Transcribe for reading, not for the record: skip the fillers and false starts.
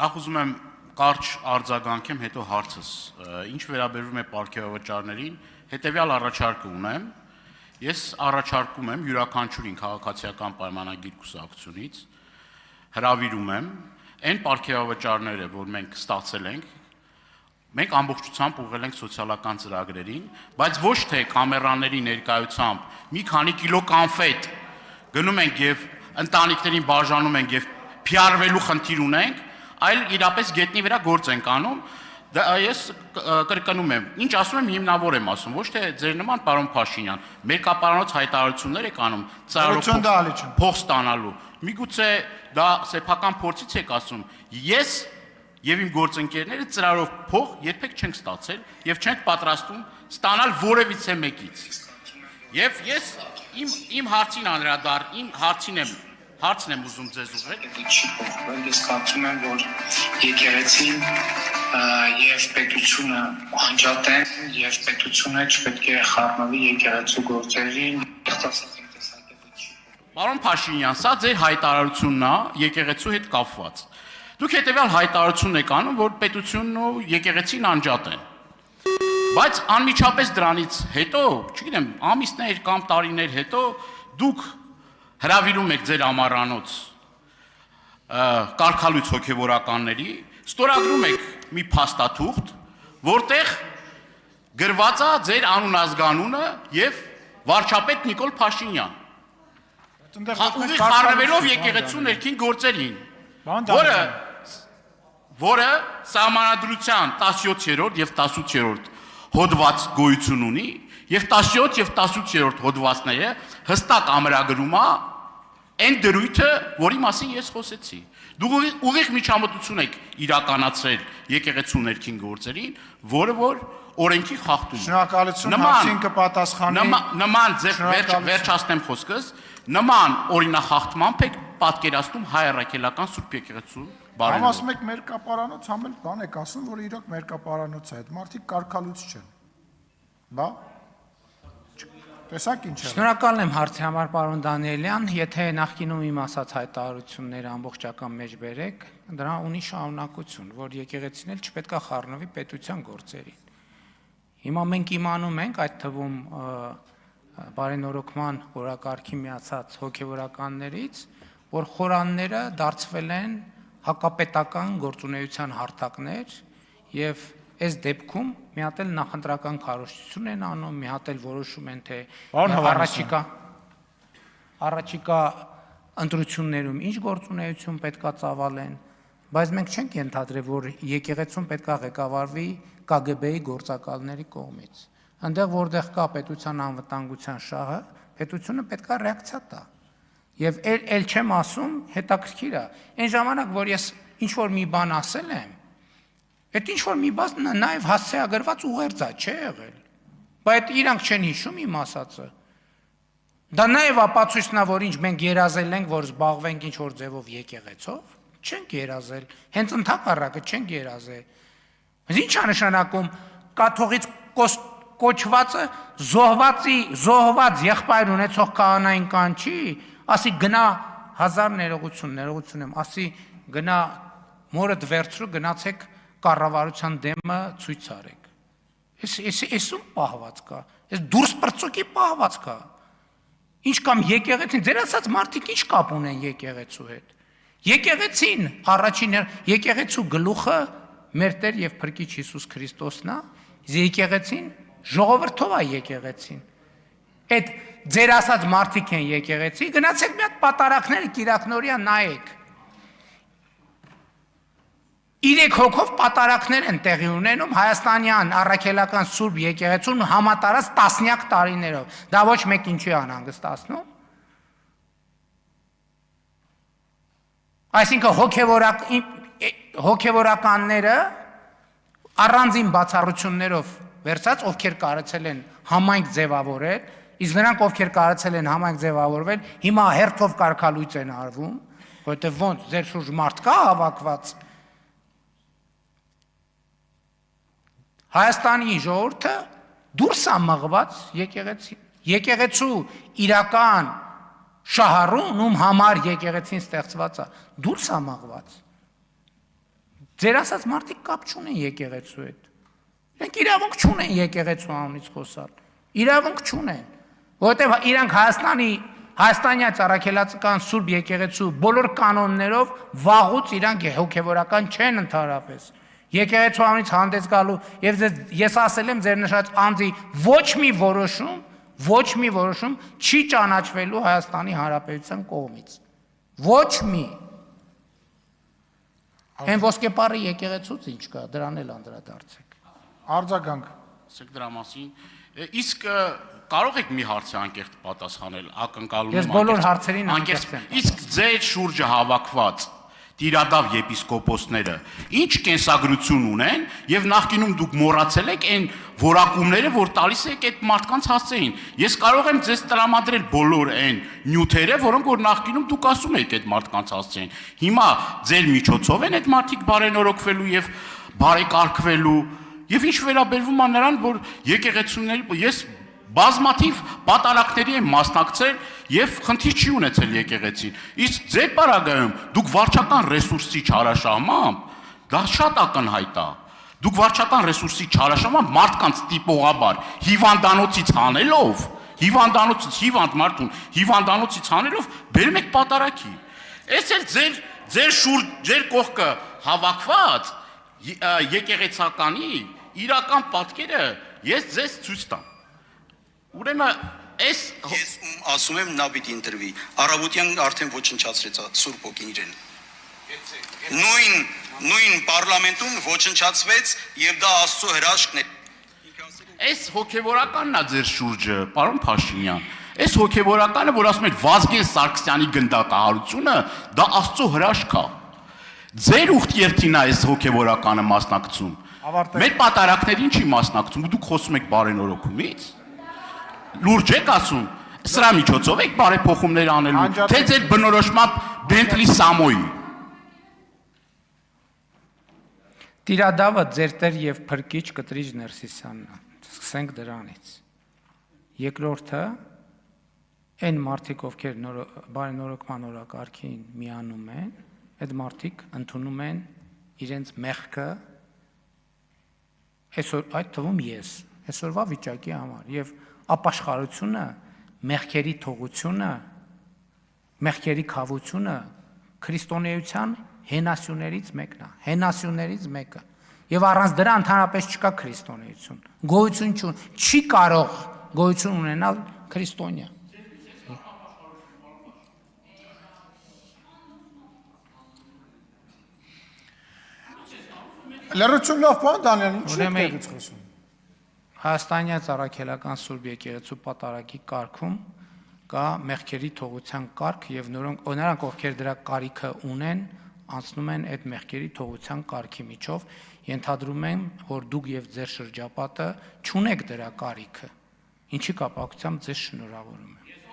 Նախ ուզում եմ կարճ արձագանքեմ, հետո հարցս։ Ինչ վերաբերում է պարգևավճարներին, հետևյալ առաջարկը ունեմ։ Ես առաջարկում եմ յուրաքանչյուրին քաղաքացիական պայմանագիր կուսակցությունից հրավիրում եմ այն պարգևավճարները, որ մենք ստացել ենք, մենք ամբողջությամբ ուղղել ենք սոցիալական ծրագրերին, բայց ոչ թե կամերաների ներկայությամբ մի քանի կիլո կանֆետ գնում ենք եւ ընտանիքներին բաժանում ենք եւ PR-վելու խնդիր ունենք, այլ իրապես գետնի վրա գործ ենք անում։ Ես կրկնում եմ, ինչ ասում եմ, հիմնավոր եմ ասում, ոչ թե ձեր նման պարոն Փաշինյան, մերկապարանոց հայտարարություններ եք անում ծառայող փող ստանալու։ Միգուցե դա սեփական փորձից եք ասում։ Ես եւ իմ գործընկերները ծրարով փող երբեք չենք ստացել եւ չենք պատրաստվում ստանալ որևիցե մեկից։ Եվ ես իմ հարցին անդրադառ, իմ հարցն եմ ուզում ձեզ ուղղել։ Ես կարծում եմ, որ եկեղեցին եւ պետությունը անջատեն եւ պետությունը չպետք է խառնվի եկեղեցու գործերին։ Պարոն Փաշինյան, սա ձեր հայտարարությունն է եկեղեցու հետ կապված։ Դուք հետևյալ հայտարարություն եք անում, որ պետությունն ու եկեղեցին անջատեն։ Բայց անմիջապես դրանից հետո, չգիտեմ, ամիսներ կամ տարիներ հետո դուք հրավիրում եք ձեր ամառանոց կարգալույց հոգևորականների, ստորագրում եք մի փաստաթուղթ, որտեղ գրված է ձեր անուն-ազգանունը եւ վարչապետ Նիկոլ Փաշինյան։ Ուղիղ խառնվելով եկեղեցու ներքին գործերին, որը սահմանադրության 17-րդ եւ 18-րդ հոդված գոյություն ունի, եւ 17 եւ 18-րդ հոդվածները հստակ ամրագրում է այն դրույթը, որի մասին ես խոսեցի։ Դուք ուղիղ միջամտություն եք իրականացրել եկեղեցու ներքին գործերին, որը որ օրենքի խախտում է։ Շնորհակալություն, հարցին կպատասխանի։ Նման ձեր վերջացնեմ խոսքս, նման օրինախախտմամբ եք պատկերացնում հայ առաքելական Սուրբ եկեղեցու բարենալը։ Ասում եք մերկապարանոց, համել բան եք ասում, որ իրոք մերկապարանոց է, այդ մարդիկ կարգալույց չեն։ Բա։ Տեսակ ինչ է։ Շնորհակալ եմ հարցի համար, պարոն Դանիելյան, եթե նախկինում իմ ասած հայտարարությունները ամբողջական մեջ բերեք, դրա ունի շարունակություն, որ եկեղեցին էլ չպետք է խառնվի պետության գործերին։ Հիմա մենք իմանում ենք, այդ թվում բարենորոգման օրակարգի միացած հոգևորականներից, որ խորանները դարձվել են հակապետական գործունեության հարթակներ եւ այս դեպքում մի հատ էլ նախընտրական քարոզչություն են անում, մի հատ էլ որոշում են թե առաջիկա ընտրություններում ինչ գործունեություն պետքա ծավալեն, բայց մենք չենք ենթադրել, որ եկեղեցուն պետքա ղեկավարվի KGB-ի գործակալների կողմից։ Այնտեղ որտեղ կա պետության անվտանգության շահը, պետությունը պետքա ռեակցիա տա։ Եվ էլ չեմ ասում, հետաքրքիր է։ Այն ժամանակ, որ ես ինչ որ մի բան ասել եմ, այդ ինչ որ մի բան նաև հասցեագրված ուղերձ է, չէ եղել։ Բայց իրանք չեն հիշում իմ ասածը։ Դա նաև ապացույցն է, որ ինչ մենք երազել ենք, որ զբաղվենք ինչ որ ձևով եկեղեցով, չենք երազել, հենց ընդհակառակը չենք երազել։ Ինչ է նշանակում կաթողից կոչվածը զոհված եղբայր ունեցող քահանային կանչի, ասի գնա 1000 ներողություն եմ, ասի գնա մորդ վերցրու, գնացեք կառավարության դեմը ցույց արեք։ Էսում պահված կա, էս դուրս պրծոկի պահված կա։ Ինչ կամ եկեղեցին, ձեր ասած մարդիկ ինչ կապ ունեն եկեղեցու հետ։ Եկեղեցին, եկեղեցու գլուխը մեր Տեր եւ Փրկիչ Հիսուս Քրիստոսն է, եկեղեցին ժողովրդով է եկեղեցին։ Այդ ձեր ասած մարդիկ են եկեղեցի, գնացեք մի հատ պատարակները Կիրակնորիա նայեք։ 3 հոգով պատարակներ են տեղի ունենում Հայաստանյան առաքելական Սուրբ եկեղեցուն համատարած տասնյակ տարիներով։ Դա ոչ մեկ ինչի անհանգստացնում։ Այսինքն հոգևորականները առանձին բացառություններով վերցած, ովքեր կարեցել են համայնք ձևավորել, իսկ նրանք ովքեր կարեցել են համայնք ձևավորվել, հիմա հերթով կարգալույց են արվում, որտեղ ոնց ձեր շուրջ մարդ կա հավաքված։ Հայաստանի ժողովուրդը դուրս է մղված եկեղեցին։ Եկեղեցու իրական շահառուն ում համար եկեղեցին ստեղծված է, դուրս է մղված։ Ձեր ասած մարդիկ կապ չունեն եկեղեցու հետ։ Իրենք իրավունք չունեն եկեղեցու անունից խոսալ։ Իրավունք չունեն, որովհետև իրանք Հայաստանյա Առաքելացական Սուրբ եկեղեցու բոլոր կանոններով վաղուց իրանք հոգևորական չեն ընդհանրապես։ Եկեղեցու անունից հանդես գալու եւ ես ասել եմ ձեր նշած անձի ոչ մի որոշում չի ճանաչվելու Հայաստանի Հանրապետության կողմից։ Ոչ մի։ Հեն ոսկեպարի եկեղեցուց ինչ կա, դրան էլ անդրադարձեք։ Արձագանք։ Ասեք դրա մասին։ Իսկ կարող եք մի հարցի անկեղծ պատասխանել, ակնկալում Ես բոլոր հարցերին անկեղծ եմ։ Իսկ ձեր շուրջը հավաքված տիրադավ եպիսկոպոսները ինչ կենսագրություն ունեն եւ նախկինում դուք մոռացել եք այն որակումները, որ տալիս եք այդ մարդկանց հասցեին։ Ես կարող եմ ձեզ տրամադրել բոլոր այն նյութերը, որոնք որ նախկինում դուք ասում եք այդ մարդկանց հասցեին։ Հիմա ձեր միջոցով են այդ մարդիկ բարենորոգվելու եւ բարեկարգվելու եւ ինչ վերաբերվում է նրան, որ եկեղեցիների ես բազմաթիվ պատարակների եմ մասնակցել եւ խնդիր չի ունեցել եկեղեցին։ Իսկ ձեր պարագայում դուք վարչական ռեսուրսի չարաշահմամբ դա շատ ակնհայտ է։ Դուք վարչական ռեսուրսի չարաշահմամբ մարդկանց տիպողաբար հիվանդանոցից հանելով, հիվանդանոցից հիվանդ մարդուն հիվանդանոցից հանելով բերում եք պատարակի։ Այս էլ ձեր շուրջ ձեր կողքը հավաքված եկեղեցականի իրական պատկերը ես ձեզ ցույց տամ։ Ուրեմն ես ասում եմ նա պիտի ընտրվի։ Արաբուտյան արդեն ոչնչացրեց Սուրբ ոգին իրեն։ Նույն պարլամենտում ոչնչացվեց եւ դա Աստծո հրաշքն է։ Այս հոգևորականն է ձեր շուրջը, պարոն Փաշինյան։ Այս հոգևորականը, որ ասում եք Վազգեն Սարգսյանի գնդակահարությունը, դա Աստծո հրաշք է։ Ձեր ուխտերթին է այս հոգևորականը մասնակցում։ Մեր պատարակներին չի մասնակցում, դուք խոսում եք բարենորոգումից։ Լուրջ եք ասում, սրա միջոցով եք բարեփոխումներ անելու, թե ձեր բնորոշմամբ Բենտլի Սամոյի։ Տիրադավը ձեր տեր եւ փրկիչ Կտրիչ Ներսիսյանն է։ Սկսենք դրանից։ Երկրորդը այն մարդիկ, ովքեր բարենորոգման օրակարգին միանում են, այդ մարդիկ ընդունում են իրենց մեղքը այսօր այդ թվում ես այսօրվա վիճակի համար եւ ապաշխարությունը, մեղքերի թողությունը, մեղքերի քավությունը քրիստոնեության հենասյուներից մեկն է, հենասյուներից մեկը։ Եվ առանց դրա ընդհանրապես չկա քրիստոնեություն։ Գոյություն չի կարող գոյություն ունենալ քրիստոնյա։ Լրություն լավ բան Դանիել, ինչի՞ եք խոսում։ Հայաստանյա Առաքելական Սուրբ եկեղեցու պատարակի կարգում կա մեղքերի թողության կարգ եւ նրանք ովքեր դրա կարիքը ունեն, անցնում են այդ մեղքերի թողության կարգի միջով, ենթադրում են, որ դուք եւ ձեր շրջապատը չունեք դրա կարիքը։ Ինչի կապակցությամբ ձեզ շնորհավորում